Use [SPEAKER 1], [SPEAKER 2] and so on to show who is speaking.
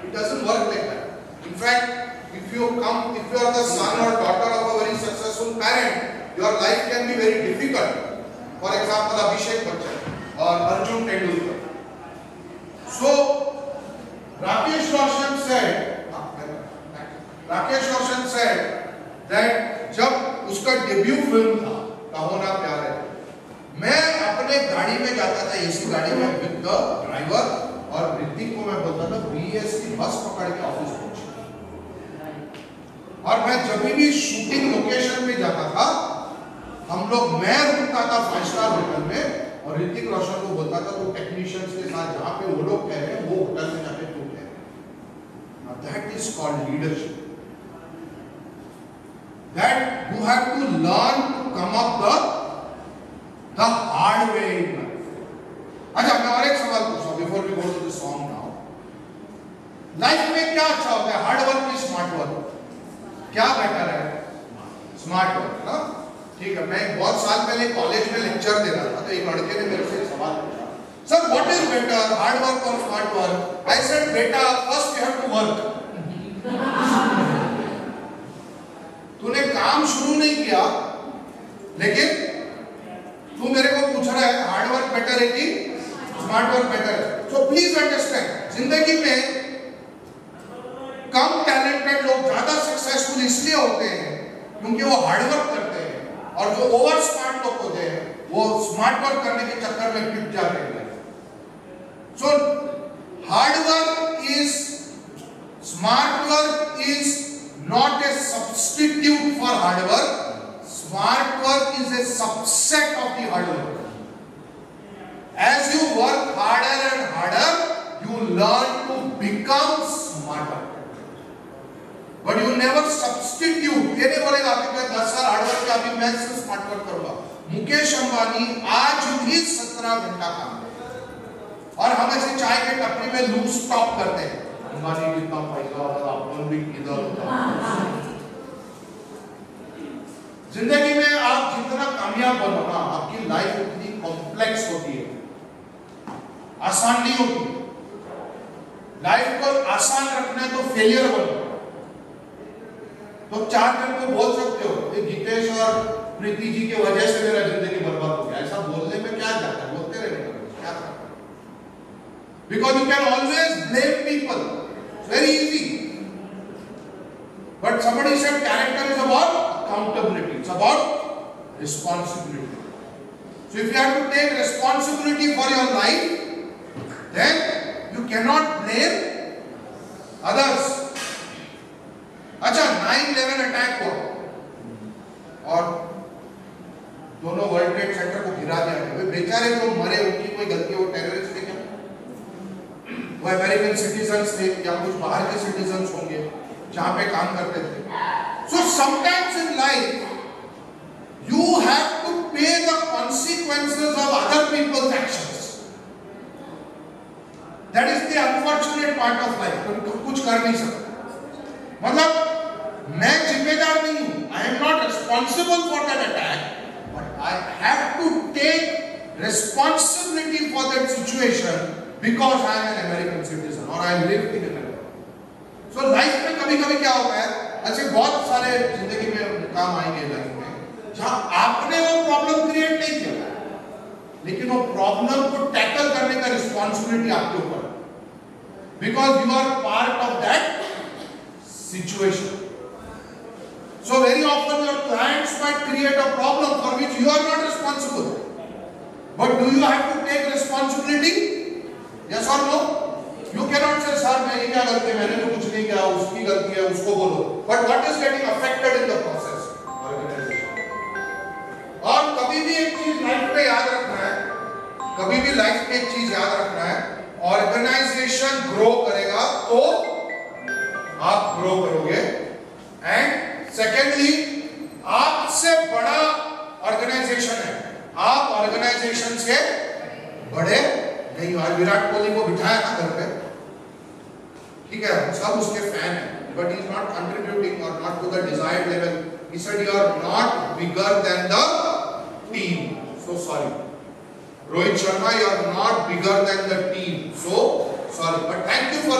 [SPEAKER 1] It doesn't work like that. In fact, if you are the son or daughter of a very successful parent, your life can be very difficult. For example, Abhishek Bachchan or Arjun Tendulkar. So, Rakesh Roshan said that जब उसका debut film था कहो ना प्यार है, मैं अपने गाड़ी में जाता था, एसी गाड़ी में विद द ड्राइवर, और ऋतिक को मैं बोलता था बीएसटी बस पकड़ के ऑफिस पहुंच। और मैं जब भी शूटिंग लोकेशन में जाता था, मैं रुकता था 5 स्टार होटल में, और ऋतिक रोशन को बोलता था तो टेक्नीशियंस के साथ जहां पे वो लोग कह रहे हैं वो होटल में जाके तू कह। Now that is called leadership. That you have to learn to come up the hard way in life. अच्छा, मैं और एक सवाल पूछूं before we go to the song now. Life में क्या अच्छा होता है, हार्ड वर्क की स्मार्ट वर्क? क्या बेटर है? स्मार्ट वर्क ना? ठीक है, मैं बहुत साल पहले कॉलेज में लेक्चर दे रहा था, तो एक लड़के ने मेरे से सवाल पूछा, sir what is better, hard work और स्मार्ट वर्क? आई सेड बेटा first you have to work. तूने काम शुरू नहीं किया, लेकिन तू मेरे को पूछ रहा है हार्ड वर्क बेटर है कि स्मार्ट वर्क बेटर है. सो प्लीज अंडरस्टैंड, जिंदगी में कम टैलेंटेड लोग ज्यादा सक्सेसफुल इसलिए होते हैं क्योंकि वो हार्ड वर्क करते हैं, और जो ओवर स्मार्ट लोग होते हैं वो स्मार्ट वर्क करने के चक्कर में पिट जाते हैं. So hard work is, smart work is not a substitute for hard work. Smart work is a subset of the hard work. As you work harder and harder, you learn to become smarter. But you never substitute. ये नहीं बोलेगा कि मैं 10 साल hard work किया, अभी मैं सिर्फ स्मार्ट वर्क करूंगा. मुकेश अंबानी आज भी 17 घंटा काम करते हैं, और हम ऐसे चाय के टपरी में लूज स्टॉप करते हैं. अंबानी कितना पैसा होगा, अपन भी किधर होगा. जिंदगी में आप जितना कामयाब बनो ना, आपकी लाइफ उतनी कॉम्प्लेक्स होती है, आसान नहीं होती. लाइफ को आसान रखना है तो फेलियर बनो. तो 4 जन को बोल सकते हो कि गीतेश और प्रीति जी की वजह से मेरा जिंदगी बर्बाद हो गया, ऐसा बोलने में क्या जाता है, बोलते रहने का क्या करना. Because you can always blame people. It's very easy. But somebody said character is about accountability. It's about responsibility. So if you have to take responsibility for your life, then you cannot blame others. अच्छा, 9/11 attack हुआ और दोनों world trade centre को गिरा दिया गया. वे बेचारे जो मरे उनकी कोई गलती, वो टेररिस्ट थे क्या? वो अमेरिकन सिटीजन्स थे या कुछ बाहर के सिटीजन्स होंगे जहां पे काम करते थे. So sometimes in life you have to pay the consequences of other people's actions. That is the unfortunate part of life. कुछ कर नहीं सकते. मतलब मैं जिम्मेदार नहीं हूं. I am not responsible for that attack, but I have to take responsibility for that situation because I am an American citizen or I live in America. So life में कभी-कभी क्या होता है, ऐसे बहुत सारे जिंदगी में काम आएंगे लाइफ में जहां आपने वो प्रॉब्लम क्रिएट नहीं किया, लेकिन वो प्रॉब्लम को टैकल करने का रिस्पॉन्सिबिलिटी आपके ऊपर है, because you are part of that situation. So very often your clients might create a problem for which you are not responsible, but do you have to take responsibility? Yes or no? You cannot say, sir, मेरी क्या गलती है, मैंने तो कुछ नहीं किया, उसकी गलती है, उसको बोलो. But what is getting affected in the process? Organization. और कभी भी एक चीज लाइफ में याद रखना है, कभी भी लाइफ में एक चीज याद रखना है, ऑर्गेनाइजेशन ग्रो करेगा तो आप ग्रो करोगे. एंड सेकेंडली, आपसे बड़ा ऑर्गेनाइजेशन है, आप ऑर्गेनाइजेशन से बड़े नहीं. आज विराट कोहली को बिठाया ना घर पे, ठीक है, सब उसके फैन हैं, but he is not contributing और not to the desired level. He said you are not bigger than the team. So sorry. Rohit Sharma, you are not bigger than the team. So sorry, but thank you for